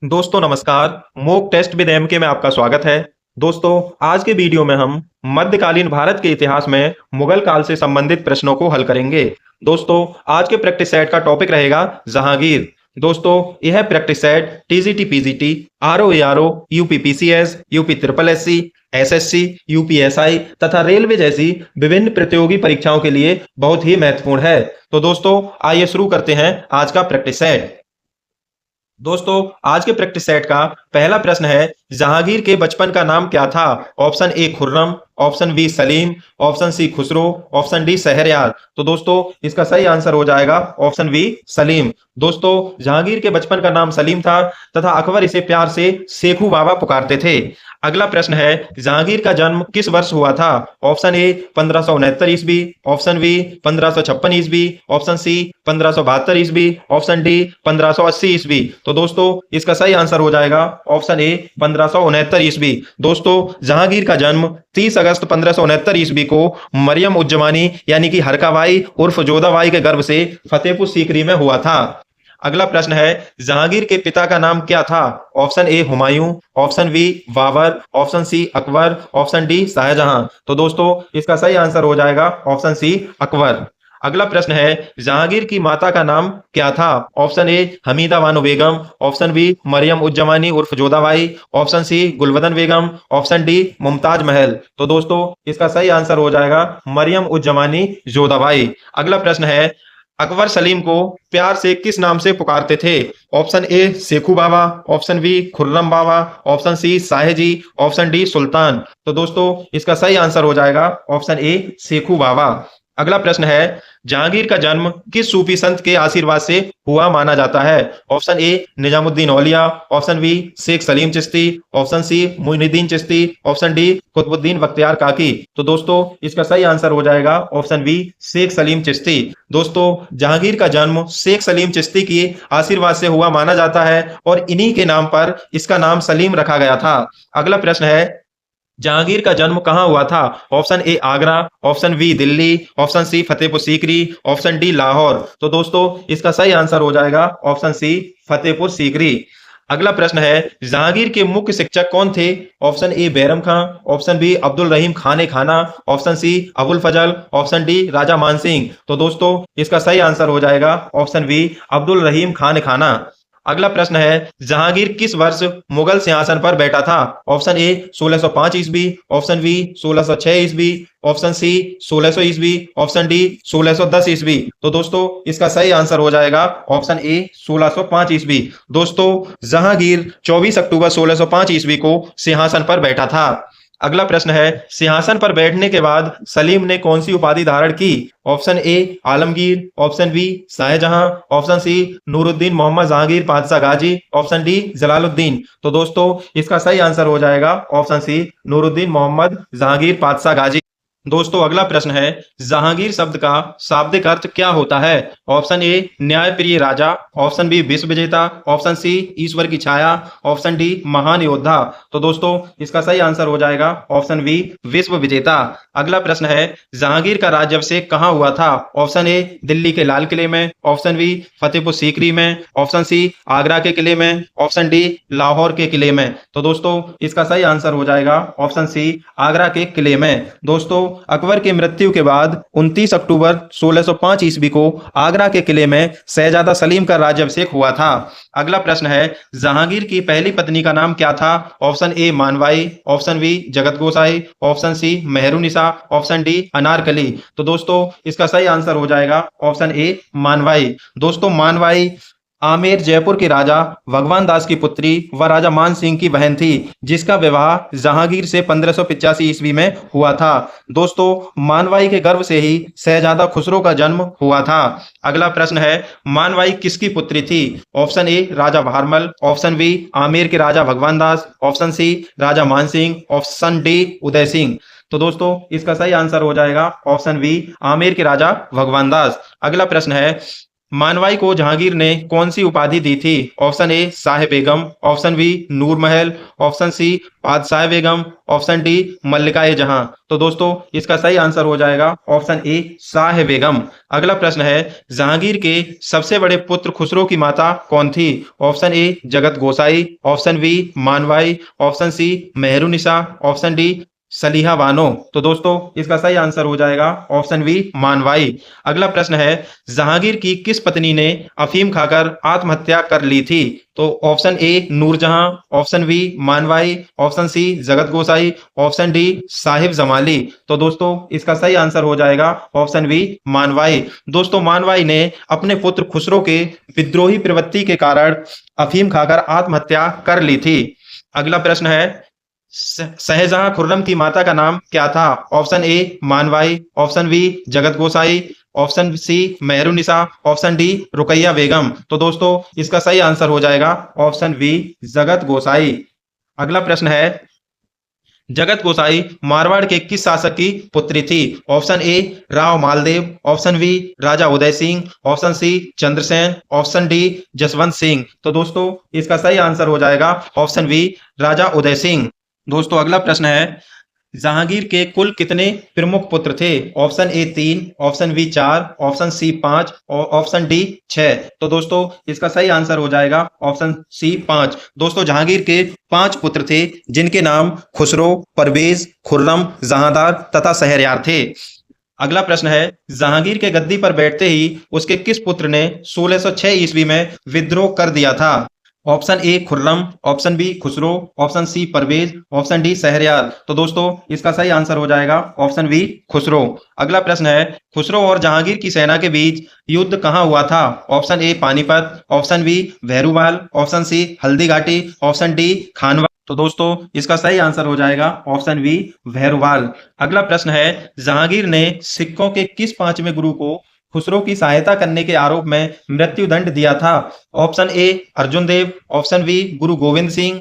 दोस्तों नमस्कार। Mock test with MK में आपका स्वागत है। दोस्तों, आज के वीडियो में हम मध्यकालीन भारत के इतिहास में मुगल काल से संबंधित प्रश्नों को हल करेंगे। दोस्तों, आज के प्रैक्टिस सेट का टॉपिक रहेगा जहांगीर। दोस्तों, यह practice set TGT PGT, RO UP PCS, UP triple SC, SSC, UPSI तथा रेलवे जैसी विभिन्न प्रतियोगी परीक्षाओं के लिए बहुत ही महत्वपूर्ण है। तो दोस्तों, आइए शुरू करते हैं आज का प्रैक्टिस सेट। दोस्तों, आज के प्रैक्टिस सेट का पहला प्रश्न है, जहांगीर के बचपन का नाम क्या था? Option A Khurram, option B Salim, option C Khusro, option D Shahryar. तो दोस्तों, इसका सही आंसर हो जाएगा ऑप्शन बी सलीम। दोस्तों, जहांगीर के बचपन का नाम सलीम था तथा अकबर इसे प्यार से शेखू बाबा पुकारते थे। अगला प्रश्न है, जहांगीर का जन्म किस वर्ष हुआ था? ऑप्शन ए 1569 ईस्वी, ऑप्शन बी 1556 ईस्वी, ऑप्शन सी 1572 ईस्वी, ऑप्शन डी 1580 ईस्वी। तो दोस्तों, इसका सही आंसर हो जाएगा ऑप्शन ए 1569 ईस्वी। दोस्तों, जहांगीर का जन्म 30 अगस्त 1569 ईस्वी को मरियम उज्जमानी यानी कि हरकाबाई उर्फ जोधाबाई के गर्भ से फतेहपुर सीकरी में हुआ था। अगला प्रश्न है, जहांगीर के पिता का नाम क्या था? Option A Humayun, option B Babur, option C Akbar, option D Shahjahan. तो दोस्तों, इसका सही आंसर हो जाएगा ऑप्शन सी अकबर। अगला प्रश्न है, जहांगीर की माता का नाम क्या था? Option A Hamida Bano Begum, option B Mariam Uzzamani उर्फ Jodhabai, option C Gulbadan Begum, option D Mumtaz Mahal. तो दोस्तों, इसका सही आंसर हो जाएगा मरियम उज्जमानी जोधाबाई। अगला प्रश्न है, अकबर सलीम को प्यार से किस नाम से पुकारते थे? Option A Shekhu Baba, option B Khurram Baba, option C Saheji, option D Sultan. तो दोस्तों, इसका सही आंसर हो जाएगा ऑप्शन ए शेखू बाबा। अगला प्रश्न है, जहांगीर का जन्म किस सूफी संत के आशीर्वाद से हुआ माना जाता है? Option A Nizamuddin Auliya, option B Sheikh Salim Chishti, option C Moinuddin Chishti, option D Qutbuddin Bakhtiyar Kaki. तो दोस्तों, इसका सही आंसर हो जाएगा ऑप्शन बी शेख सलीम चिश्ती। दोस्तों, जहांगीर का जन्म शेख सलीम चिश्ती की आशीर्वाद से हुआ माना जाता है और इन्हीं के नाम पर इसका नाम सलीम रखा गया था। अगला प्रश्न है, जहांगीर का जन्म कहाँ हुआ था? Option A Agra, option B Delhi, option C Fatehpur Sikri, option D Lahore. तो दोस्तों, इसका सही आंसर हो जाएगा ऑप्शन सी फतेहपुर सीकरी। अगला प्रश्न है, जहांगीर के मुख्य शिक्षक कौन थे? Option A Bairam Khan, option B Abdul Rahim Khan Khana, option C Abul Fazal, option D Raja Mansingh. तो दोस्तों, इसका सही आंसर हो जाएगा ऑप्शन बी अब्दुल रहीम खान खाना। अगला प्रश्न है, जहांगीर किस वर्ष मुगल सिंहासन पर बैठा था? ऑप्शन ए 1605 ईस्वी, ऑप्शन बी 1606 ईस्वी, ऑप्शन सी 1600 ईस्वी, ऑप्शन डी 1610 ईस्वी। तो दोस्तों, इसका सही आंसर हो जाएगा ऑप्शन ए 1605 ईस्वी। दोस्तों, जहांगीर 24 अक्टूबर 1605 ईस्वी को सिंहासन पर बैठा था। अगला प्रश्न है, सिंहासन पर बैठने के बाद सलीम ने कौन सी उपाधि धारण की? Option A Alamgir, option B Shahjahan, option C Nuruddin Mohammad Jahangir Padshah Ghazi, option D Jalaluddin. तो दोस्तों, इसका सही आंसर हो जाएगा ऑप्शन सी नूरुद्दीन मोहम्मद जहांगीर पातशाह गाजी। दोस्तों, अगला प्रश्न है, जहांगीर शब्द का शाब्दिक अर्थ क्या होता है? ऑप्शन ए न्यायप्रिय राजा, ऑप्शन बी विश्व विजेता, ऑप्शन सी ईश्वर की छाया, ऑप्शन डी महान योद्धा। तो दोस्तों, इसका सही आंसर हो जाएगा ऑप्शन बी विश्व विजेता। अगला प्रश्न है, जहांगीर का राज्याभिषेक कहाँ हुआ था? ऑप्शन ए दिल्ली के लाल किले में, ऑप्शन बी फतेहपुर सीकरी में, ऑप्शन सी आगरा के किले में, ऑप्शन डी लाहौर के किले में। तो दोस्तों, इसका सही आंसर हो जाएगा ऑप्शन सी आगरा के किले में। दोस्तों, अकबर की मृत्यु के बाद 29 अक्टूबर 1605 ईस्वी को आगरा के किले में शहजादा सलीम का राज्याभिषेक हुआ था। अगला प्रश्न है, जहांगीर की पहली पत्नी का नाम क्या था? Option A Manvai, option B Jagat Gosai, option C Mehrunnisa, option D Anarkali. तो दोस्तों, इसका सही आंसर हो जाएगा ऑप्शन ए मानवाई। दोस्तों, मानवाई आमेर जयपुर के राजा भगवान दास की पुत्री व राजा मान सिंह की बहन थी, जिसका विवाह जहांगीर से 1585 ईस्वी में हुआ था। दोस्तों, मानवाई के गर्भ से ही शहजादा खुसरो का जन्म हुआ था। अगला प्रश्न है, मानवाई किसकी पुत्री थी? Option A Raja Bharmal, option B Amer के Raja Bhagwan Das, option C Raja Man Singh, option D Uday Singh. तो दोस्तों, इसका सही आंसर हो जाएगा ऑप्शन बी आमेर के राजा भगवान दास। अगला प्रश्न है, मानवाई को जहांगीर ने कौन सी उपाधि दी थी? Option A Shah Begum, option B Noor Mahal, option सी बादशाह बेगम, ऑप्शन डी मल्लिका जहां। तो दोस्तों इसका सही आंसर हो जाएगा ऑप्शन ए शाह बेगम। अगला प्रश्न है, जहांगीर के सबसे बड़े पुत्र खुसरो की माता कौन थी? Option A Jagat Gosai, option B Manvai, option C Mehrunnisa, option D Saliha Bano. तो दोस्तों इसका सही आंसर हो जाएगा ऑप्शन बी मानवाई। अगला प्रश्न है, जहांगीर की किस पत्नी ने अफीम खाकर आत्महत्या कर ली थी? तो option A Noorjahan, option B Manvai, option C Jagat Gosai, option D Sahib Jamali. तो दोस्तों इसका सही आंसर हो जाएगा ऑप्शन बी मानवाई। दोस्तों मानवाई ने अपने पुत्र खुसरो के विद्रोही प्रवृत्ति के कारण अफीम खाकर आत्महत्या कर ली थी। अगला प्रश्न है, शाहजहां खुर्रम की माता का नाम क्या था? Option A Manvai, option B Jagat Gosai, option C Mehrunnisa, option D Ruqaiya Begum. तो दोस्तों इसका सही आंसर हो जाएगा ऑप्शन बी जगत गोसाई। अगला प्रश्न है, जगत गोसाई मारवाड़ के किस शासक की पुत्री थी? Option A Rao Maldev, option B Raja Uday Singh, option C Chandrasen, option D Jaswant Singh. तो दोस्तों इसका सही आंसर हो जाएगा ऑप्शन बी राजा उदय सिंह। दोस्तों अगला प्रश्न है, जहांगीर के कुल कितने प्रमुख पुत्र थे? Option A 3, option B 4, option C 5 और ऑप्शन डी 6। तो दोस्तों इसका सही आंसर हो जाएगा ऑप्शन सी 5। दोस्तों जहांगीर के 5 पुत्र थे जिनके नाम खुसरो, परवेज, खुर्रम, जहांदार तथा शहरयार थे। अगला प्रश्न है, जहांगीर के गद्दी पर बैठते ही उसके किस पुत्र ने 1606 ईस्वी में विद्रोह कर दिया था? Option A Khurram, option B Khusro, option C Parvez, option D Shahryar. तो दोस्तों इसका सही आंसर हो जाएगा ऑप्शन बी खुसरो। अगला प्रश्न है, खुसरो और जहांगीर की सेना के बीच युद्ध कहां हुआ था? Option A Panipat, option B Bhairowal, option C Haldi Ghati, option D खानवा। तो दोस्तों इसका सही आंसर हो जाएगा ऑप्शन बी भैरूवाल। अगला प्रश्न है, जहांगीर ने सिखों के किस 5वें गुरु को खुसरो की सहायता करने के आरोप में मृत्युदंड दिया था? Option A Arjun Dev, option B Guru Gobind Singh,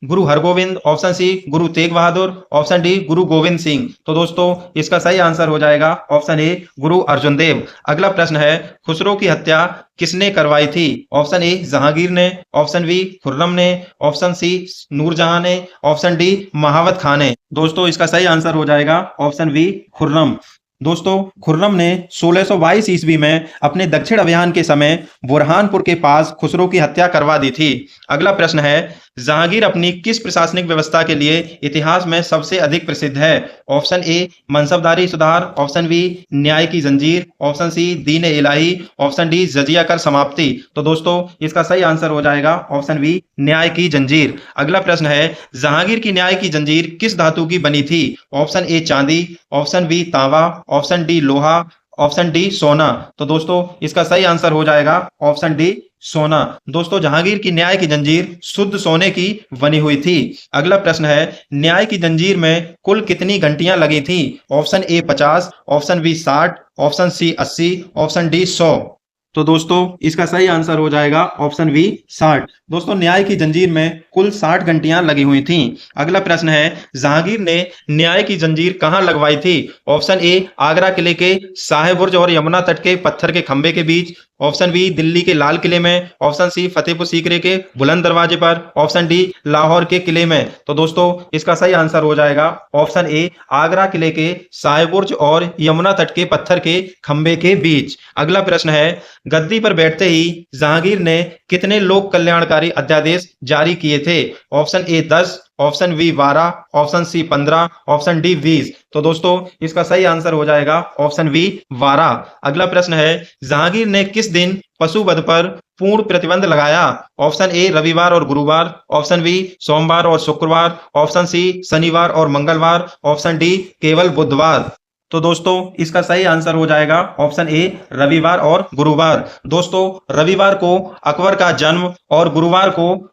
Guru Hargovind, option C Guru Tegh Bahadur, option D गुरु गोविंद सिंह। तो दोस्तों इसका सही आंसर हो जाएगा ऑप्शन ए गुरु अर्जुन देव। अगला प्रश्न है, खुसरो की हत्या किसने करवाई थी? ऑप्शन ए जहांगीर ने, ऑप्शन बी खुर्रम ने, ऑप्शन सी नूरजहां ने, ऑप्शन डी महावत खान ने। दोस्तों इसका सही आंसर हो जाएगा ऑप्शन बी खुर्रम। दोस्तों खुर्रम ने 1622 ईस्वी में अपने दक्षिण अभियान के समय बुरहानपुर के पास खुसरो की हत्या करवा दी थी। अगला प्रश्न है, जहांगीर अपनी किस प्रशासनिक व्यवस्था के लिए इतिहास में सबसे अधिक प्रसिद्ध है? ऑप्शन ए मनसबदारी सुधार, ऑप्शन बी न्याय की जंजीर, ऑप्शन सी दीन इलाही, ऑप्शन डी जजिया कर समाप्ति। तो दोस्तों इसका सही आंसर हो जाएगा ऑप्शन बी न्याय की जंजीर। अगला प्रश्न है, जहांगीर की न्याय की जंजीर किस धातु की बनी थी? ऑप्शन ए चांदी, ऑप्शन बी तांबा, ऑप्शन डी लोहा, ऑप्शन डी सोना। तो दोस्तों इसका सही आंसर हो जाएगा ऑप्शन डी सोना। दोस्तों जहांगीर की न्याय की जंजीर शुद्ध सोने की बनी हुई थी। अगला प्रश्न है, न्याय की जंजीर में कुल कितनी घंटियां लगी थी? Option A 50, option B 60, option C 80, option D 100। तो दोस्तों इसका सही आंसर हो जाएगा ऑप्शन बी 60। दोस्तों न्याय की जंजीर में कुल 60 घंटियां लगी हुई थीं। अगला प्रश्न है, जहांगीर ने न्याय की जंजीर कहां लगवाई थी? ऑप्शन ए आगरा किले के शाह बुर्ज और यमुना तट के पत्थर के खंभे के बीच, ऑप्शन बी दिल्ली के लाल किले में, ऑप्शन सी फतेहपुर सीकरी के बुलंद दरवाजे पर, ऑप्शन डी लाहौर के किले में। तो दोस्तों इसका सही आंसर हो जाएगा ऑप्शन ए आगरा किले के शाह बुर्ज और यमुना तट के पत्थर के खंभे के बीच। अगला प्रश्न है, गद्दी पर बैठते ही जहांगीर ने कितने लोक कल्याणकारी अध्यादेश जारी किए थे? Option A 10, option B 12, option C 15, option D 20। तो दोस्तों इसका सही आंसर हो जाएगा ऑप्शन बी 12। अगला प्रश्न है, जहांगीर ने किस दिन पशुवध पर पूर्ण प्रतिबंध लगाया? ऑप्शन ए रविवार और गुरुवार, ऑप्शन बी सोमवार और शुक्रवार, ऑप्शन सी शनिवार और मंगलवार, ऑप्शन डी केवल बुधवार। तो दोस्तों इसका सही आंसर हो जाएगा ऑप्शन ए रविवार और गुरुवार। दोस्तों रविवार को अकबर का जन्म और गुरुवार को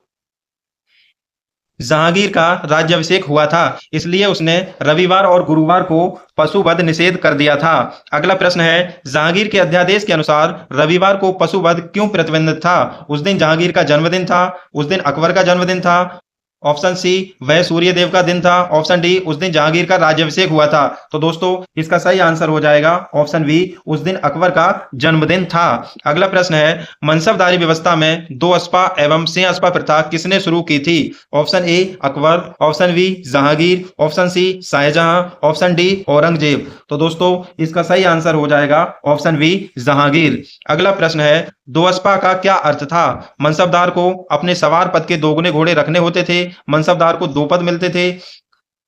जहांगीर का राज्याभिषेक हुआ था, इसलिए उसने रविवार और गुरुवार को पशुवध निषेध कर दिया था। अगला प्रश्न है, जहांगीर के अध्यादेश के अनुसार रविवार को पशुवध क्यों प्रतिबंधित था? उस दिन जहांगीर का जन्मदिन था, उस दिन अकबर का जन्मदिन था, ऑप्शन सी वह सूर्यदेव का दिन था, ऑप्शन डी उस दिन जहांगीर का राज्याभिषेक हुआ था। तो दोस्तों इसका सही आंसर हो जाएगा ऑप्शन बी, उस दिन अकबर का जन्मदिन था। अगला प्रश्न है, मनसबदारी व्यवस्था में दो अस्पा एवं सिंह अस्पा प्रथा किसने शुरू की थी? Option A Akbar, option B Jahangir, option C Shahjahan, option D Aurangzeb. तो दोस्तों इसका सही आंसर हो जाएगा ऑप्शन बी जहांगीर। अगला प्रश्न है, दोअस्पा का क्या अर्थ था? मनसबदार को अपने सवार पद के दोगुने घोड़े रखने होते थे, मनसबदार को दो पद मिलते थे,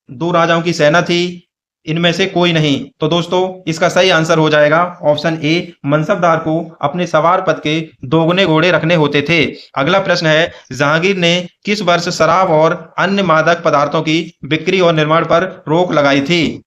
दो राजाओं की सेना थी, इनमें से कोई नहीं। तो दोस्तों इसका सही आंसर हो जाएगा ऑप्शन ए, मनसबदार को अपने सवार पद के दोगुने घोड़े रखने होते थे। अगला प्रश्न है, जहांगीर ने किस वर्ष शराब और अन्य मादक पदार्थों की बिक्री और निर्माण पर रोक लगाई थी?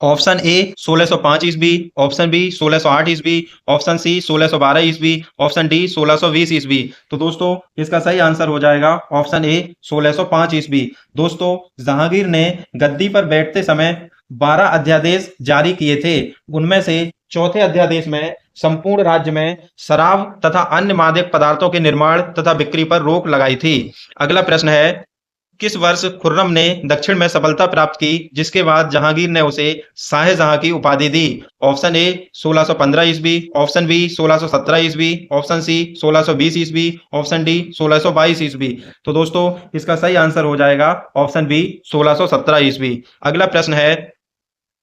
ऑप्शन ए 1605 ईस्वी, ऑप्शन बी 1608 ईस्वी, ऑप्शन सी 1612 ईस्वी, ऑप्शन डी 1620 ईस्वी। तो दोस्तों इसका सही आंसर हो जाएगा ऑप्शन ए 1605 ईस्वी। दोस्तों जहांगीर ने गद्दी पर बैठते समय 12 अध्यादेश जारी किए थे, उनमें से चौथे अध्यादेश में संपूर्ण राज्य में शराब तथा अन्य मादक पदार्थों के निर्माण तथा बिक्री पर रोक लगाई थी। अगला प्रश्न है, किस वर्ष खुर्रम ने दक्षिण में सफलता प्राप्त की जिसके बाद जहांगीर ने उसे शाहजहां की उपाधि दी? ऑप्शन ए 1615 ईस्वी, ऑप्शन बी 1617 ईस्वी, ऑप्शन सी 1620 ईस्वी, ऑप्शन डी 1622 ईस्वी। तो दोस्तों इसका सही आंसर हो जाएगा ऑप्शन बी 1617 ईस्वी। अगला प्रश्न है,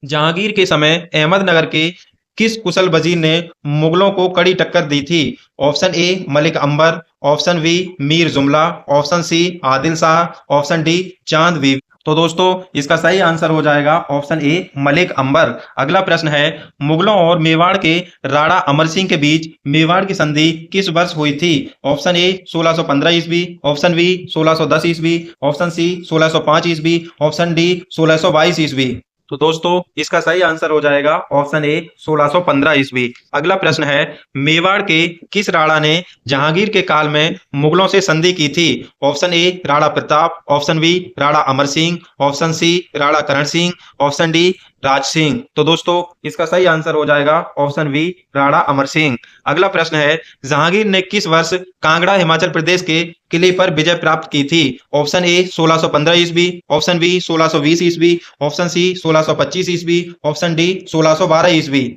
जहांगीर के समय अहमदनगर के किस कुशल वजीर ने मुगलों को कड़ी टक्कर दी थी? Option A Malik Ambar, option B Mir Jumla, option C Adil Shah, option D Chand Bibi. तो दोस्तों इसका सही आंसर हो जाएगा ऑप्शन ए मलिक अंबर। अगला प्रश्न है, मुगलों और मेवाड़ के राणा अमर सिंह के बीच मेवाड़ की संधि किस वर्ष हुई थी? ऑप्शन ए 1615 ईस्वी, ऑप्शन बी 1610 ईस्वी, ऑप्शन सी 1605 ईस्वी, ऑप्शन डी 1622 ईस्वी। तो दोस्तों इसका सही आंसर हो जाएगा ऑप्शन ए 1615 ईस्वी। अगला प्रश्न है, मेवाड़ के किस राणा ने जहांगीर के काल में मुगलों से संधि की थी? Option A Rana Pratap, option B Rana Amar Singh, option C Rana Karan Singh, option D Raj Singh. तो दोस्तों इसका सही आंसर हो जाएगा ऑप्शन बी राणा अमर सिंह। अगला प्रश्न है, जहांगीर ने किस वर्ष कांगड़ा हिमाचल प्रदेश के किले पर विजय प्राप्त की थी? ऑप्शन ए 1615 ईस्वी, ऑप्शन बी 1620 ईस्वी, ऑप्शन सी 1625 ईस्वी, ऑप्शन डी 1612 ईस्वी।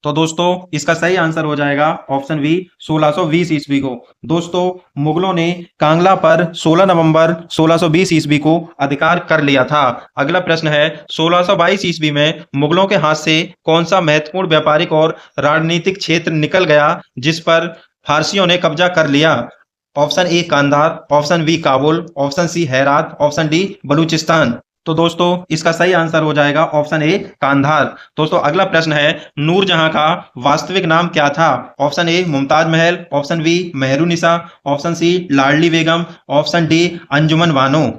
तो दोस्तों इसका सही आंसर हो जाएगा ऑप्शन बी 1620 ईस्वी को। दोस्तों मुगलों ने कांगला पर 16 नवंबर 1620 ईस्वी को अधिकार कर लिया था। अगला प्रश्न है, 1622 ईस्वी में मुगलों के हाथ से कौन सा महत्वपूर्ण व्यापारिक और राजनीतिक क्षेत्र निकल गया जिस पर फारसियों ने कब्जा कर लिया? Option A Kandahar, option B Kabul, option C Herat, option D Balochistan. तो दोस्तों इसका सही आंसर हो जाएगा ऑप्शन ए कांधार। दोस्तों अगला प्रश्न है, नूरजहां का वास्तविक नाम क्या था? Option A Mumtaz Mahal, option B Mehrunnisa, option C Ladli Begum, option D Anjuman Bano.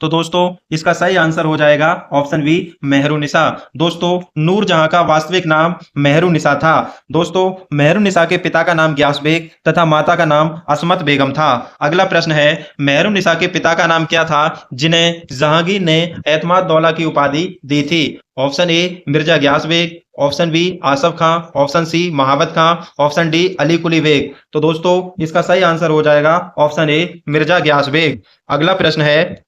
तो दोस्तों इसका सही आंसर हो जाएगा ऑप्शन बी मेहरुनिसा। दोस्तों नूरजहां का वास्तविक नाम मेहरुनिसा था। दोस्तों मेहरुनिसा के पिता का नाम ग्यास बेग तथा माता का नाम असमत बेगम था। अगला प्रश्न है, मेहरुनिसा के पिता का नाम क्या था जिन्हें जहांगीर ने एतमाद दौला की उपाधि दी थी? Option A Mirza Ghiyas Beg, option B Asaf Khan, option C Mahabat Khan, option D Ali Quli Beg. तो दोस्तों इसका सही आंसर हो जाएगा ऑप्शन ए मिर्जा ग्यास बेग। अगला प्रश्न है,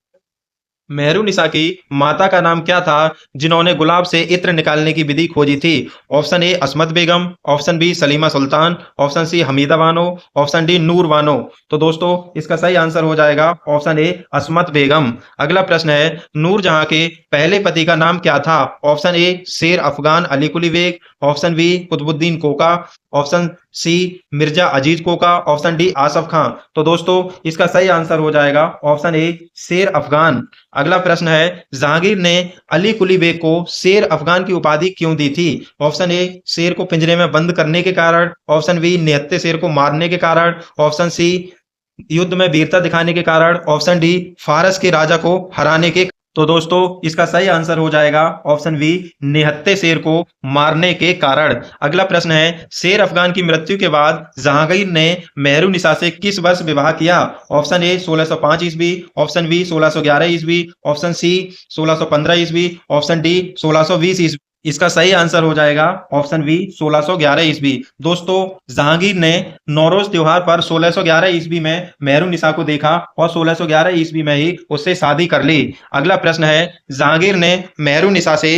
मेहरुनिसा की माता का नाम क्या था जिन्होंने गुलाब से इत्र निकालने की विधि खोजी थी? Option A Asmat Begum, option B Salima Sultan, option C Hamida Bano, option D Noor Bano. तो दोस्तों इसका सही आंसर हो जाएगा ऑप्शन ए असमत बेगम। अगला प्रश्न है, नूरजहां के पहले पति का नाम क्या था? Option A Sher Afghan Ali Quli Beg, option B Qutbuddin Koka, option C Mirza Aziz Koka, option D Asaf Khan. तो दोस्तों इसका सही आंसर हो जाएगा ऑप्शन ए शेर अफगान। अगला प्रश्न है, जहांगीर ने अली कुली बेग को शेर अफगान की उपाधि क्यों दी थी? ऑप्शन ए शेर को पिंजरे में बंद करने के कारण, ऑप्शन बी निहत्थे शेर को मारने के कारण, ऑप्शन सी युद्ध में वीरता दिखाने के कारण, ऑप्शन डी फारस के राजा को हराने के। तो दोस्तों इसका सही आंसर हो जाएगा ऑप्शन बी निहत्थे शेर को मारने के कारण। अगला प्रश्न है, शेर अफगान की मृत्यु के बाद जहांगीर ने मेहरुनिसा से किस वर्ष विवाह किया? ऑप्शन ए 1605 ईस्वी, ऑप्शन बी 1611 ईस्वी, ऑप्शन सी 1615 ईस्वी, ऑप्शन डी 1620 इसका सही आंसर हो जाएगा ऑप्शन बी 1611 ईस्वी। दोस्तों, जहांगीर ने नौरोज त्योहार पर 1611 ईस्वी में मेहरुन्निसा को देखा और 1611 ईस्वी में ही उससे शादी कर ली। अगला प्रश्न है, जहांगीर ने मेहरुन्निसा से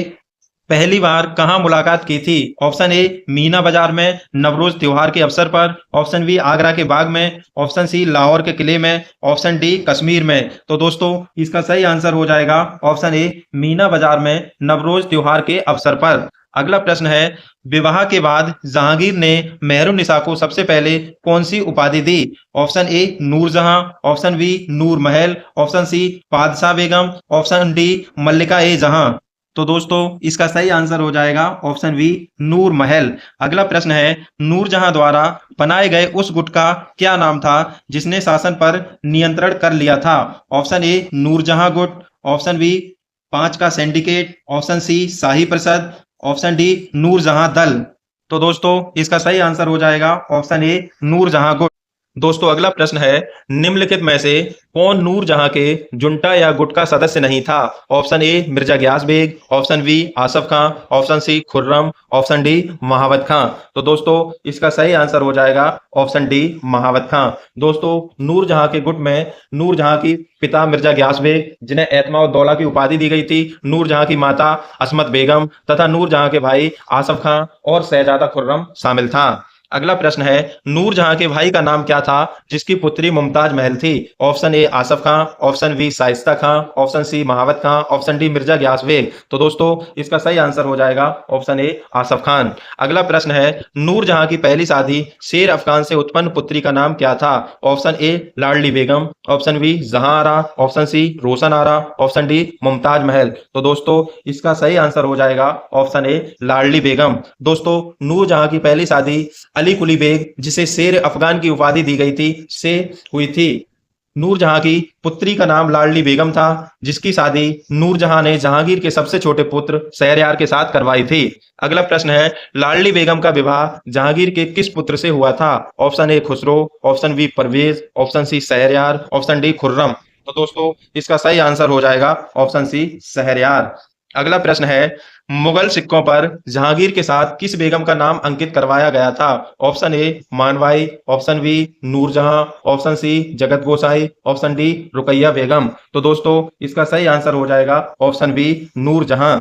पहली बार कहां मुलाकात की थी? ऑप्शन ए मीना बाजार में नवरोज त्योहार के अवसर पर, ऑप्शन बी आगरा के बाग में, ऑप्शन सी लाहौर के किले में, ऑप्शन डी कश्मीर में। तो दोस्तों, इसका सही आंसर हो जाएगा ऑप्शन ए मीना बाजार में नवरोज त्योहार के अवसर पर। अगला प्रश्न है, विवाह के बाद जहांगीर ने मेहरुन्निसा को सबसे पहले कौन सी उपाधि दी? Option A Noorjahan, option B Noor Mahal, option सी बादशाह बेगम, ऑप्शन डी मल्लिका ए जहां। तो दोस्तों, इसका सही आंसर हो जाएगा ऑप्शन बी नूर महल। अगला प्रश्न है, नूरजहां द्वारा बनाए गए उस गुट का क्या नाम था जिसने शासन पर नियंत्रण कर लिया था? ऑप्शन ए नूरजहां गुट, ऑप्शन बी 5 का सिंडिकेट, ऑप्शन सी शाही परिषद, ऑप्शन डी नूरजहां दल। तो दोस्तों, इसका सही आंसर हो जाएगा ऑप्शन ए नूरजहां गुट। दोस्तों, अगला प्रश्न है, निम्नलिखित में से कौन नूरजहां के जुंटा या गुट का सदस्य नहीं था? Option A Mirza Ghiyas Beg, option B Asaf Khan, option C Khurram, option D Mahabat Khan. तो दोस्तों, इसका सही आंसर हो जाएगा ऑप्शन डी महावत खां। दोस्तों, नूरजहां के गुट में नूरजहां की पिता मिर्जा गयास बेग, जिन्हें एतमा उद दौला की उपाधि दी गई थी, नूरजहां की माता असमत बेगम तथा नूरजहां के भाई आसफ खां और शहजादा खुर्रम शामिल था। अगला प्रश्न है, नूरजहां के भाई का नाम क्या था जिसकी पुत्री मुमताज महल थी? Option A Asaf Khan, option B Shaista Khan, option C Mahabat Khan, option D Mirza Ghiyas Beg. तो दोस्तों, इसका सही आंसर हो जाएगा ऑप्शन ए आसफ खान। अगला प्रश्न है, नूरजहां की पहली शादी शेर अफगान से उत्पन्न पुत्री का नाम क्या था? Option A Ladli Begum, option B Jahan Ara, option C Roshan Ara, option D Mumtaz Mahal. तो दोस्तों, इसका सही आंसर हो जाएगा ऑप्शन ए लाडली बेगम। दोस्तों, नूरजहां की पहली शादी अली कुली बेग, जिसे शेर अफगान की उपाधि दी गई थी, से हुई थी। नूरजहां की पुत्री का नाम लाडली बेगम था, जिसकी शादी नूरजहां ने जहांगीर के सबसे छोटे पुत्र शहरयार के साथ करवाई थी। अगला प्रश्न है, लाडली बेगम का विवाह जहांगीर के किस पुत्र से हुआ था? Option A Khusro, option B Parvez, option C Shahryar, option D Khurram. तो दोस्तों, इसका सही आंसर हो जाएगा ऑप्शन सी शहरयार। अगला प्रश्न है, मुगल सिक्कों पर जहांगीर के साथ किस बेगम का नाम अंकित करवाया गया था? Option A Manvai, option B Noorjahan, option C Jagat Gosai, option D Ruqaiya Begum. तो दोस्तों, इसका सही आंसर हो जाएगा ऑप्शन बी नूरजहां।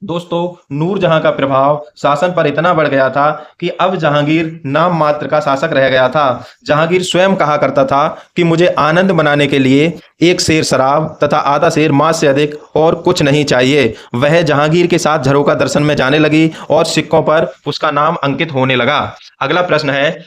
दोस्तों, नूरजहां का प्रभाव शासन पर इतना बढ़ गया था कि अब जहांगीर नाम मात्र का शासक रह गया था। जहांगीर स्वयं कहा करता था कि मुझे आनंद मनाने के लिए एक सेर शराब तथा आधा सेर मांस से अधिक और कुछ नहीं चाहिए। वह जहांगीर के साथ झरोका दर्शन में जाने लगी और सिक्कों पर उसका नाम अंकित होने लगा। अगला प्रश्न है,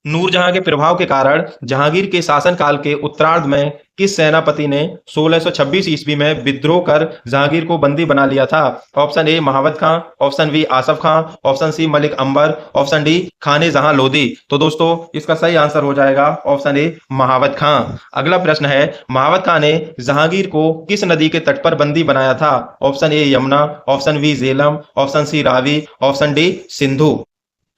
नूरजहां के प्रभाव के कारण जहांगीर के शासनकाल के उत्तरार्ध में किस सेनापति ने 1626 ईस्वी में विद्रोह कर जहांगीर को बंदी बना लिया था? Option A Mahabat Khan, option B Asaf Khan, option C Malik Ambar, option D Khane Jahan Lodhi. तो दोस्तों, इसका सही आंसर हो जाएगा ऑप्शन ए महावत खां। अगला प्रश्न है, महावत खां ने जहांगीर को किस नदी के तट पर बंदी बनाया था? Option A Yamuna, option B Jhelum, option C Ravi, option D Sindhu.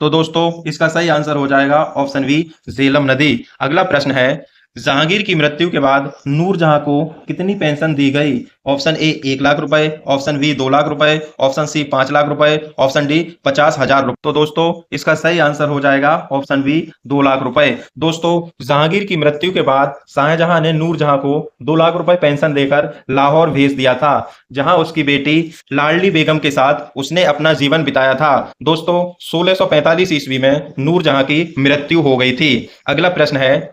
तो दोस्तों, इसका सही आंसर हो जाएगा ऑप्शन बी झेलम नदी। अगला प्रश्न है, जहांगीर की मृत्यु के बाद नूरजहां को कितनी पेंशन दी गई? ऑप्शन ए 1 लाख रुपए, ऑप्शन बी 2 लाख रुपए, ऑप्शन सी 5 लाख रुपए, ऑप्शन डी 50,000 रुपए। तो दोस्तों, इसका सही आंसर हो जाएगा ऑप्शन बी 2 लाख रुपए। दोस्तों, जहांगीर की मृत्यु के बाद शाहजहां ने नूरजहां को 2 लाख रुपए पेंशन देकर लाहौर भेज दिया था, जहां उसकी बेटी लाडली बेगम के साथ उसने अपना जीवन बिताया था। दोस्तों, 1645 ईस्वी में नूरजहां की मृत्यु हो गई थी। अगला प्रश्न है,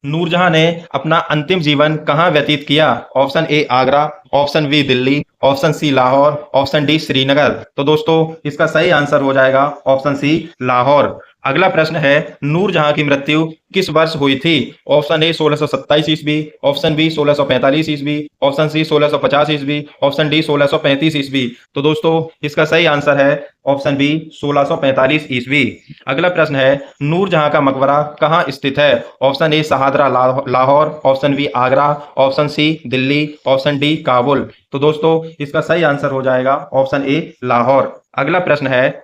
नूरजहां ने अपना अंतिम जीवन कहां व्यतीत किया? Option A Agra, option B Delhi, option C Lahore, option D Srinagar. तो दोस्तों, इसका सही आंसर हो जाएगा ऑप्शन सी लाहौर। अगला प्रश्न है, नूरजहां की मृत्यु किस वर्ष हुई थी? ऑप्शन ए 1627 ईस्वी, ऑप्शन बी 1645 ईस्वी, ऑप्शन सी 1650 ईस्वी, ऑप्शन डी 1635 ईस्वी। तो दोस्तों, इसका सही आंसर है ऑप्शन बी 1645 ईस्वी। अगला प्रश्न है, नूरजहां का मकबरा कहाँ स्थित है? Option A Shahdara Lahore, option B Agra, option C Delhi, option D Kabul. तो दोस्तों, इसका सही आंसर हो जाएगा ऑप्शन ए लाहौर। अगला प्रश्न है,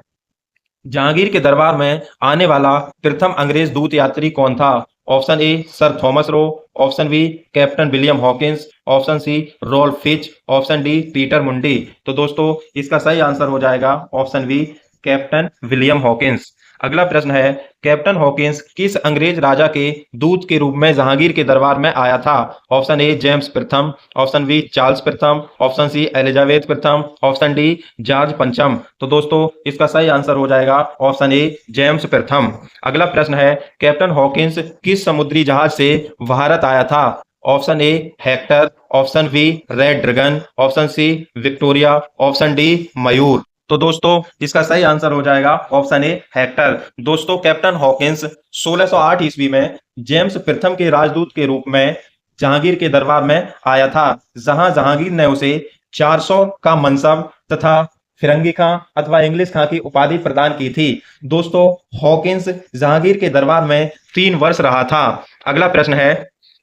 जहांगीर के दरबार में आने वाला प्रथम अंग्रेज दूत यात्री कौन था? Option A sir Thomas Roe, option B Captain William Hawkins, option C Ralph Fitch, option D Peter Mundy. तो दोस्तों इसका सही आंसर हो जाएगा option B Captain William Hawkins. अगला प्रश्न है, कैप्टन हॉकिंस किस अंग्रेज राजा के दूत के रूप में जहांगीर के दरबार में आया था? ऑप्शन ए जेम्स प्रथम, ऑप्शन बी चार्ल्स प्रथम, ऑप्शन सी एलिजाबेथ प्रथम, ऑप्शन डी जॉर्ज पंचम। तो दोस्तों इसका सही आंसर हो जाएगा ऑप्शन ए जेम्स प्रथम। अगला प्रश्न है, कैप्टन हॉकिंस किस समुद्री जहाज से भारत आया था? Option A Hector, option B Red Dragon, option C Victoria, option D Mayur. तो दोस्तों इसका सही आंसर हो जाएगा ऑप्शन ए हेक्टर। दोस्तों कैप्टन हॉकिंस 1608 ईस्वी में जेम्स प्रथम के राजदूत के रूप में जहांगीर के दरबार में आया था, जहां जहांगीर ने उसे 400 का मनसब तथा फिरंगी खां अथवा इंग्लिश खां की उपाधि प्रदान की थी। दोस्तों हॉकिंस जहांगीर के दरबार में 3 वर्ष रहा था। अगला प्रश्न है,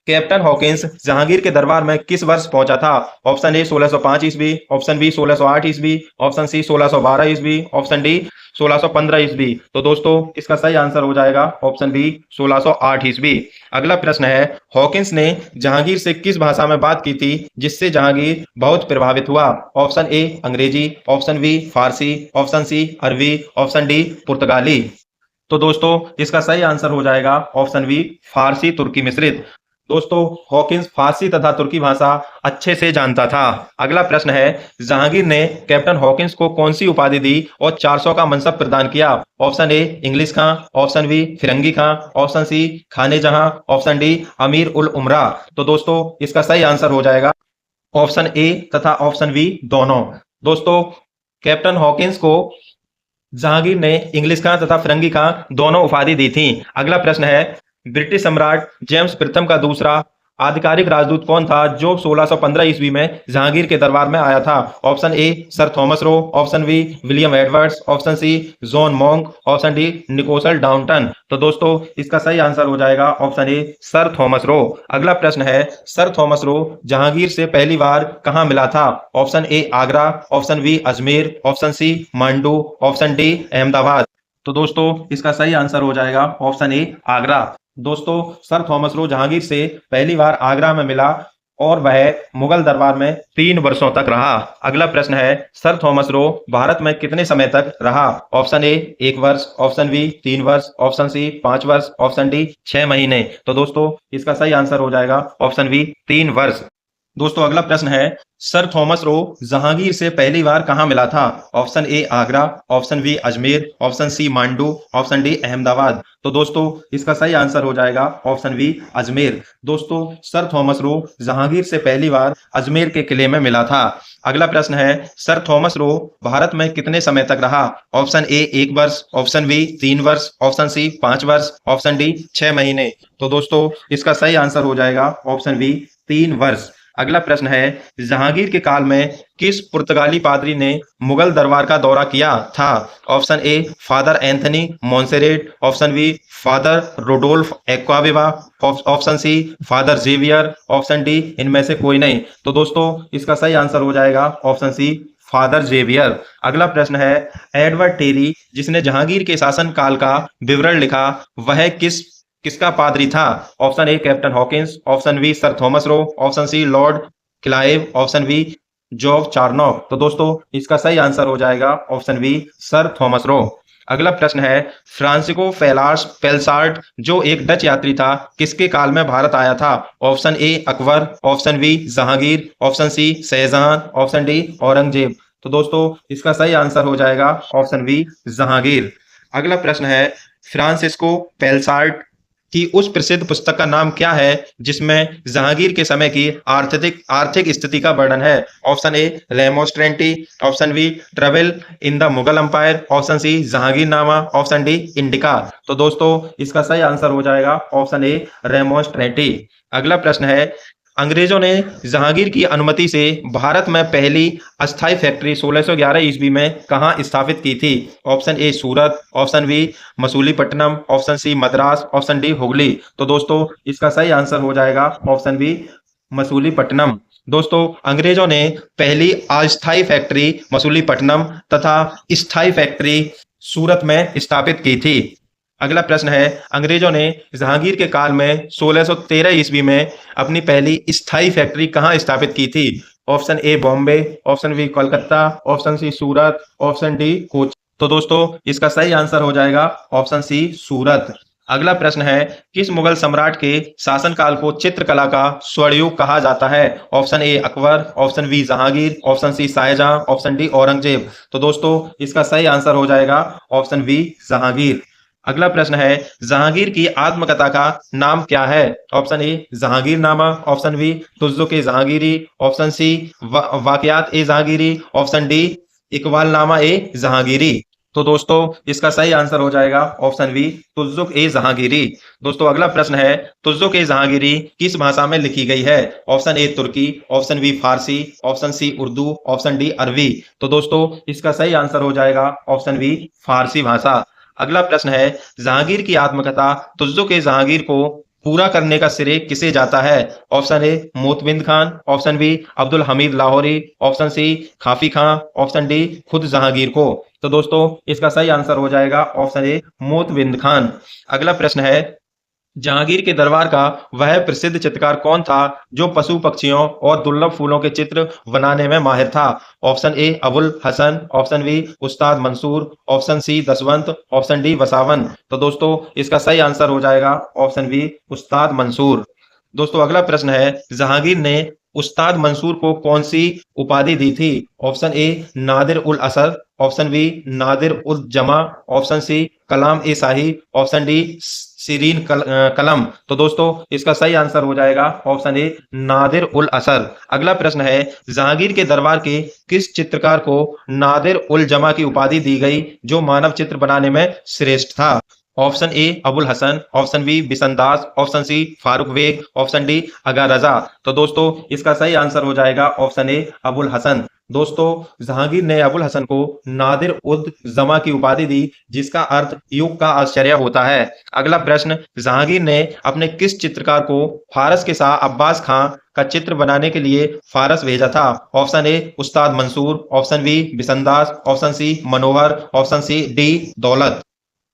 कैप्टन हॉकिंस जहांगीर के दरबार में किस वर्ष पहुंचा था? ऑप्शन ए 1605 ईस्वी, ऑप्शन बी 1608 ईस्वी, ऑप्शन सी 1612 ईस्वी, ऑप्शन डी 1615 ईस्वी। तो दोस्तों इसका सही आंसर हो जाएगा ऑप्शन बी 1608 ईस्वी। अगला प्रश्न है, हॉकिंस ने जहांगीर से किस भाषा में बात की थी जिससे जहांगीर बहुत प्रभावित हुआ? ऑप्शन ए अंग्रेजी, ऑप्शन बी फारसी, ऑप्शन सी अरबी, ऑप्शन डी पुर्तगाली। तो दोस्तों इसका सही आंसर हो जाएगा ऑप्शन बी फारसी तुर्की मिश्रित। दोस्तों हॉकिंस फारसी तथा तुर्की भाषा अच्छे से जानता था। अगला प्रश्न है, जहांगीर ने कैप्टन हॉकिंस को कौन सी उपाधि दी और 400 का मनसब प्रदान किया? Option A English Khan, option B Firangi Khan, option C Khane Jahan, option D अमीर उल उमरा। तो दोस्तों इसका सही आंसर हो जाएगा ऑप्शन ए तथा ऑप्शन बी दोनों। दोस्तों कैप्टन हॉकिंस को जहांगीर ने इंग्लिश खां तथा फिरंगी खां दोनों उपाधि दी थी। अगला प्रश्न है, ब्रिटिश सम्राट जेम्स प्रथम का दूसरा आधिकारिक राजदूत कौन था जो 1615 ईस्वी में जहांगीर के दरबार में आया था? Option A sir Thomas Roe, option B William Edwards, option C John Monk, option D Nicholas Downton. तो दोस्तों इसका सही आंसर हो जाएगा option A sir Thomas Roe. अगला प्रश्न है, सर थॉमस रो जहांगीर से पहली बार कहां मिला था? Option A Agra, option B Ajmer, option C Mandu, option D Ahmedabad. तो दोस्तों इसका सही आंसर हो जाएगा ऑप्शन ए आगरा। दोस्तों सर थॉमस रो जहांगीर से पहली बार आगरा में मिला और वह मुगल दरबार में 3 वर्षों तक रहा। अगला प्रश्न है, सर थॉमस रो भारत में कितने समय तक रहा? ऑप्शन ए 1 वर्ष, ऑप्शन बी 3 वर्ष, ऑप्शन सी 5 वर्ष, ऑप्शन डी 6 महीने। तो दोस्तों इसका सही आंसर हो जाएगा ऑप्शन बी 3 वर्ष। दोस्तों अगला प्रश्न है, सर थॉमस रो जहांगीर से पहली बार कहां मिला था? Option A Agra, option B Ajmer, option C Mandu, option D Ahmedabad. तो दोस्तों इसका सही आंसर हो जाएगा ऑप्शन बी अजमेर। दोस्तों सर थॉमस रो जहांगीर से पहली बार अजमेर के किले में मिला था। अगला प्रश्न है, सर थॉमस रो भारत में कितने समय तक रहा? ऑप्शन ए 1 वर्ष, ऑप्शन बी 3 वर्ष, ऑप्शन सी 5 वर्ष, ऑप्शन डी 6 महीने। तो दोस्तों इसका सही आंसर हो जाएगा ऑप्शन बी 3 वर्ष। अगला प्रश्न है, जहांगीर के काल में किस पुर्तगाली पादरी ने मुगल दरबार का दौरा किया था? Option A father Anthony Monserrate, option B father Rodolfo Acquaviva, option C father Xavier, option D इनमें से कोई नहीं। तो दोस्तों इसका सही आंसर हो जाएगा ऑप्शन सी फादर जेवियर। अगला प्रश्न है, एडवर्ड टेरी जिसने जहांगीर के शासन काल का विवरण लिखा वह किसका पादरी था? Option A Captain Hawkins, option B Sir Thomas Roe, option C Lord Clive, option B Job Charnock. तो दोस्तों इसका सही आंसर हो जाएगा option B Sir Thomas Roe. अगला प्रश्न है, फ्रांसिस्को पेलसार्ट जो एक डच यात्री था किसके काल में भारत आया था? Option A Akbar, option B Jahangir, option C Shahjahan, option D Aurangzeb. तो दोस्तों इसका सही आंसर हो जाएगा ऑप्शन बी जहांगीर। अगला प्रश्न है, फ्रांसिस्को पेलसार्ट की उस प्रसिद्ध पुस्तक का नाम क्या है जिसमें जहांगीर के समय की आर्थिक स्थिति का वर्णन है? Option A Remonstrantie, option B travel in the Mughal empire, option C Jahangirnama, option D Indica. तो दोस्तों इसका सही आंसर हो जाएगा ऑप्शन ए रेमोस्ट्रेंटी। अगला प्रश्न है, अंग्रेजों ने जहांगीर की अनुमति से भारत में पहली अस्थायी फैक्ट्री 1611 ईस्वी में कहां स्थापित की थी? Option A Surat, option B Masulipatnam, option C Madras, option D Hooghly. तो दोस्तों इसका सही आंसर हो जाएगा ऑप्शन बी मसूलीपट्टनम। दोस्तों अंग्रेजों ने पहली अस्थायी फैक्ट्री मसूलीपट्टनम तथा स्थायी फैक्ट्री सूरत में स्थापित की थी। अगला प्रश्न है, अंग्रेजों ने जहांगीर के काल में 1613 ईस्वी में अपनी पहली स्थायी फैक्ट्री कहाँ स्थापित की थी? Option A Bombay, option B Kolkata, option C Surat, option D Kochi. तो दोस्तों इसका सही आंसर हो जाएगा ऑप्शन सी सूरत। अगला प्रश्न है, किस मुगल सम्राट के शासनकाल को चित्रकला का स्वर्णयुग कहा जाता है? Option A Akbar, option B Jahangir, option C Shahjahan, option D Aurangzeb. तो दोस्तों इसका सही आंसर हो जाएगा ऑप्शन बी जहांगीर। अगला प्रश्न है, जहांगीर की आत्मकथा का नाम क्या है? Option A Jahangirnama, option B Tuzuk ए जहांगीरी, ऑप्शन सी वाकयात ए जहांगीरी, ऑप्शन डी इकबालनामा ए जहांगीरी। तो दोस्तों इसका सही आंसर हो जाएगा ऑप्शन बी तुज़्ज़ुक ए जहांगीरी। दोस्तों अगला प्रश्न है, तुज़्ज़ुक ए जहांगीरी किस भाषा में लिखी गई है? Option A Turki, option B Farsi, option C Urdu, option D Arabi. तो दोस्तों इसका सही आंसर हो जाएगा ऑप्शन बी फारसी भाषा। अगला प्रश्न है, जहांगीर की आत्मकथा तुज़्ज़ुक ए जहांगीर को पूरा करने का श्रेय किसे जाता है? Option A Motamid Khan, option B Abdul Hamid Lahori, option C Khafi Khan, option D खुद जहांगीर को। तो दोस्तों इसका सही आंसर हो जाएगा ऑप्शन ए मोतविंद खान। अगला प्रश्न है, जहांगीर के दरबार का वह प्रसिद्ध चित्रकार कौन था जो पशु पक्षियों और दुर्लभ फूलों के चित्र बनाने में माहिर था? Option A Abul Hasan, option B Ustad Mansur, option C Daswant, option D Basawan. तो दोस्तों इसका सही आंसर हो जाएगा ऑप्शन बी उस्ताद मंसूर। दोस्तों अगला प्रश्न है, जहांगीर ने उस्ताद मंसूर को कौन सी उपाधि दी थी? ऑप्शन ए नादिर उल असर, ऑप्शन बी नादिर उल जमा, ऑप्शन सी कलाम ए शाही, ऑप्शन डी सीरीन कलम। तो दोस्तों इसका सही आंसर हो जाएगा ऑप्शन ए नादिर उल असर। अगला प्रश्न है, जहांगीर के दरबार के किस चित्रकार को नादिर उल जमा की उपाधि दी गई जो मानव चित्र बनाने में श्रेष्ठ था? Option A Abul Hasan, option B Bishandas, option C Farrukh Beg, option D Aqa Riza. तो दोस्तों इसका सही आंसर हो जाएगा ऑप्शन ए अबुल हसन। दोस्तों जहांगीर ने अबुल हसन को नादिर उद जमा की उपाधि दी जिसका अर्थ युग का आश्चर्य होता है। अगला प्रश्न, जहांगीर ने अपने किस चित्रकार को फारस के शाह अब्बास खां का चित्र बनाने के लिए फारस भेजा था? Option A Ustad Mansur, option B Bishandas, option C Manohar, option C D Daulat.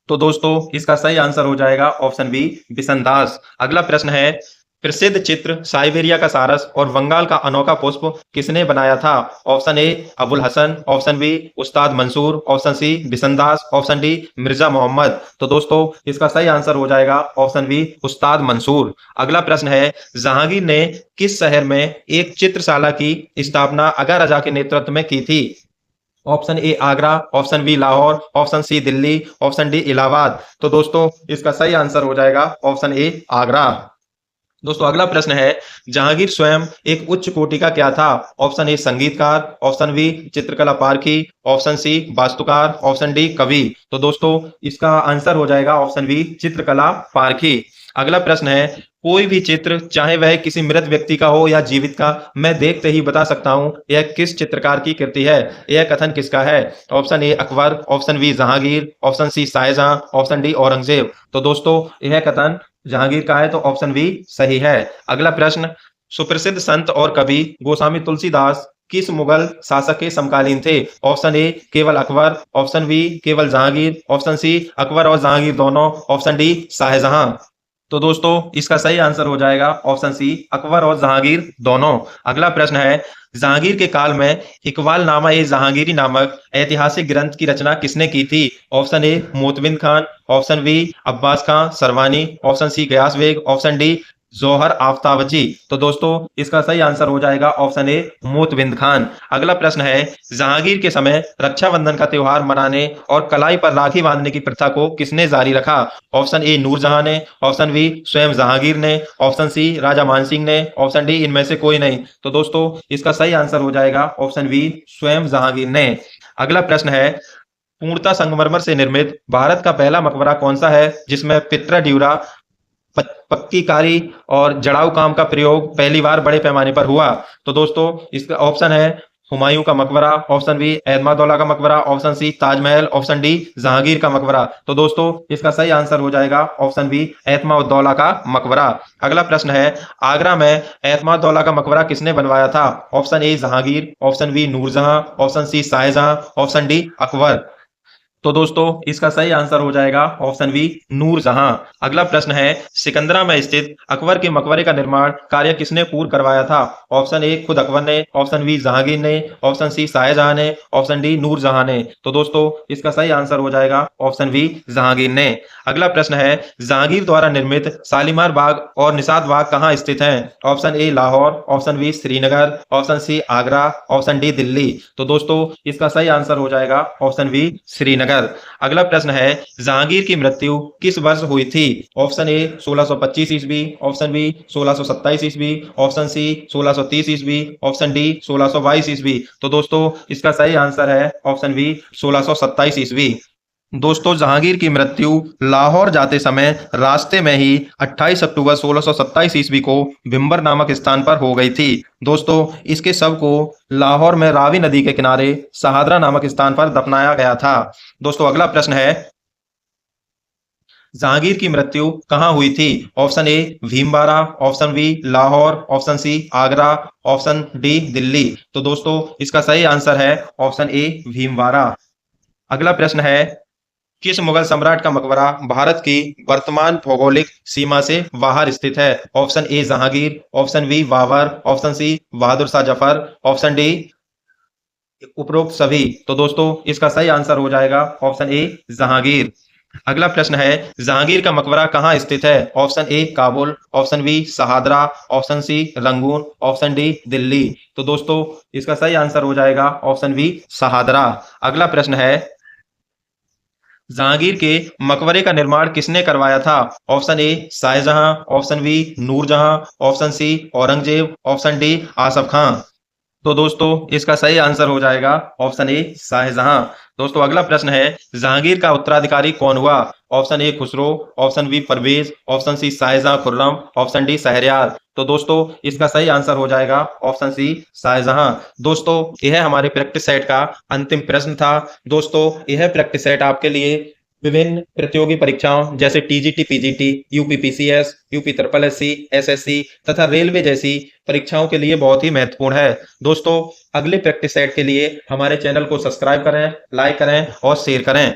तो दोस्तों इसका सही आंसर हो जाएगा ऑप्शन बी बिसनदास। अगला प्रश्न है, प्रसिद्ध चित्र साइबेरिया का सारस और बंगाल का अनोखा पुष्प किसने बनाया था? Option A Abul Hasan, option B Ustad Mansur, option C Bishandas, option D Mirza Mohammad. तो दोस्तों इसका सही आंसर हो जाएगा ऑप्शन बी उस्ताद मंसूर। अगला प्रश्न है, जहांगीर ने किस शहर में एक चित्रशाला की स्थापना आगा रजा के नेतृत्व में की थी? Option A Agra, option B Lahore, option C Delhi, option D Allahabad. तो दोस्तों इसका सही आंसर हो जाएगा ऑप्शन ए आगरा। दोस्तों अगला प्रश्न है, जहांगीर स्वयं एक उच्च कोटि का क्या था? ऑप्शन ए संगीतकार, ऑप्शन बी चित्रकला पारखी, ऑप्शन सी वास्तुकार, ऑप्शन डी कवि। तो दोस्तों इसका आंसर हो जाएगा ऑप्शन बी चित्रकला पारखी। अगला प्रश्न है, कोई भी चित्र चाहे वह किसी मृत व्यक्ति का हो या जीवित का, मैं देखते ही बता सकता हूं यह किस चित्रकार की कृति है। यह कथन किसका है? Option A Akbar, option B Jahangir, option C Shahjahan, option D Aurangzeb. तो दोस्तों यह कथन जहांगीर का है, तो ऑप्शन बी सही है। अगला प्रश्न, सुप्रसिद्ध संत और कवि गोस्वामी तुलसीदास किस मुगल शासक के समकालीन थे? ऑप्शन ए केवल अकबर, ऑप्शन बी केवल जहांगीर, ऑप्शन सी अकबर और जहांगीर दोनों, ऑप्शन डी शाहजहां। तो दोस्तों इसका सही आंसर हो जाएगा ऑप्शन सी अकबर और जहांगीर दोनों। अगला प्रश्न है, जहांगीर के काल में इकबालनामा ए जहांगीरी नामक ऐतिहासिक ग्रंथ की रचना किसने की थी? Option A Motamid Khan, option B Abbas Khan Sarwani, option C Ghiyas Beg, option D Jauhar Aftabchi. तो दोस्तों इसका सही आंसर हो जाएगा ऑप्शन ए मोतविंद खान। अगला प्रश्न है, जहांगीर के समय रक्षाबंधन का त्योहार मनाने और कलाई पर राखी बांधने की प्रथा को किसने जारी रखा? ऑप्शन ए नूरजहां ने, ऑप्शन बी स्वयं जहांगीर ने, ऑप्शन सी राजा मानसिंह ने, ऑप्शन डी इनमें से कोई नहीं। तो दोस्तों इसका सही आंसर हो जाएगा ऑप्शन बी स्वयं जहांगीर ने। अगला प्रश्न है, पूर्णतः संगमरमर से निर्मित भारत का पहला मकबरा कौन सा है जिसमें पित्रा ड्यूरा पक्की कारी और जड़ाऊ काम का प्रयोग पहली बार बड़े पैमाने पर हुआ? तो दोस्तों इसका ऑप्शन है हुमायूं का मकबरा, ऑप्शन बी एतमादौला का मकबरा, option C Taj Mahal, option D Jahangir का मकबरा। तो दोस्तों इसका सही आंसर हो जाएगा ऑप्शन बी एतमादौला का मकबरा। अगला प्रश्न है, आगरा में एतमादौला का मकबरा किसने बनवाया था? Option A Jahangir, option B Noorjahan, option C Shahjahan, option D Akbar. तो दोस्तों इसका सही आंसर हो जाएगा ऑप्शन बी, नूरजहां। अगला प्रश्न है, सिकंदरा में स्थित अकबर के मकबरे का निर्माण कार्य किसने पूर्ण करवाया था? ऑप्शन ए खुद अकबर ने, ऑप्शन बी जहांगीर ने, ऑप्शन सी शाहजहां ने, ऑप्शन डी नूरजहां ने। तो दोस्तों इसका सही आंसर हो जाएगा ऑप्शन बी, जहांगीर ने। अगला प्रश्न है, जहांगीर द्वारा निर्मित शालीमार बाग और निषाद बाग कहाँ स्थित है? Option A Lahore, option B Srinagar, option C Agra, option D Delhi. तो दोस्तों इसका सही आंसर हो जाएगा ऑप्शन बी, श्रीनगर। अगला प्रश्न है, जहांगीर की मृत्यु किस वर्ष हुई थी? ऑप्शन ए 1625 ईस्वी, ऑप्शन बी 1627 ईस्वी, ऑप्शन सी 1630 ईस्वी, ऑप्शन डी 1622 ईस्वी। तो दोस्तों इसका सही आंसर है ऑप्शन बी, 1627 ईस्वी। दोस्तों जहांगीर की मृत्यु लाहौर जाते समय रास्ते में ही 28 अक्टूबर 1627 ईस्वी को भिंबर नामक स्थान पर हो गई थी। दोस्तों इसके शव को लाहौर में रावी नदी के किनारे शहादरा नामक स्थान पर दफनाया गया था। दोस्तों अगला प्रश्न है, जहांगीर की मृत्यु कहाँ हुई थी? Option A Bhimbara, option B Lahore, option C Agra, option D Delhi. तो दोस्तों इसका सही आंसर है ऑप्शन ए भीमबाड़ा। अगला प्रश्न है, किस मुगल सम्राट का मकबरा भारत की वर्तमान भौगोलिक सीमा से बाहर स्थित है? Option A Jahangir, option B Babur, option C Bahadur Shah Zafar, option D उपरोक्त सभी। तो दोस्तों इसका सही आंसर हो जाएगा ऑप्शन ए जहांगीर। अगला प्रश्न है, जहांगीर का मकबरा कहाँ स्थित है? Option A Kabul, option B Shahdara, option C Rangoon, option D Delhi. तो दोस्तों इसका सही आंसर हो जाएगा ऑप्शन बी शहादरा। अगला प्रश्न है, जहांगीर के मकबरे का निर्माण किसने करवाया था? Option A Shahjahan, option B Noorjahan, option C Aurangzeb, option D Asaf Khan. तो दोस्तों इसका सही आंसर हो जाएगा ऑप्शन ए शाहजहां। दोस्तों अगला प्रश्न है, जहांगीर का उत्तराधिकारी कौन हुआ? Option A Khusro, option B Parvez, option C Shahjahan Khurram, option D Shahryar. तो दोस्तों इसका सही आंसर हो जाएगा ऑप्शन सी शाहजहां। दोस्तों यह हमारे प्रैक्टिस सेट का अंतिम प्रश्न था। दोस्तों यह प्रैक्टिस सेट आपके लिए विभिन्न प्रतियोगी परीक्षाओं जैसे TGT, PGT, UPPCS, UP triple SC, SSC तथा रेलवे जैसी परीक्षाओं के लिए बहुत ही महत्वपूर्ण है। दोस्तों अगले प्रैक्टिस सेट के लिए हमारे चैनल को सब्सक्राइब करें, लाइक करें और शेयर करें।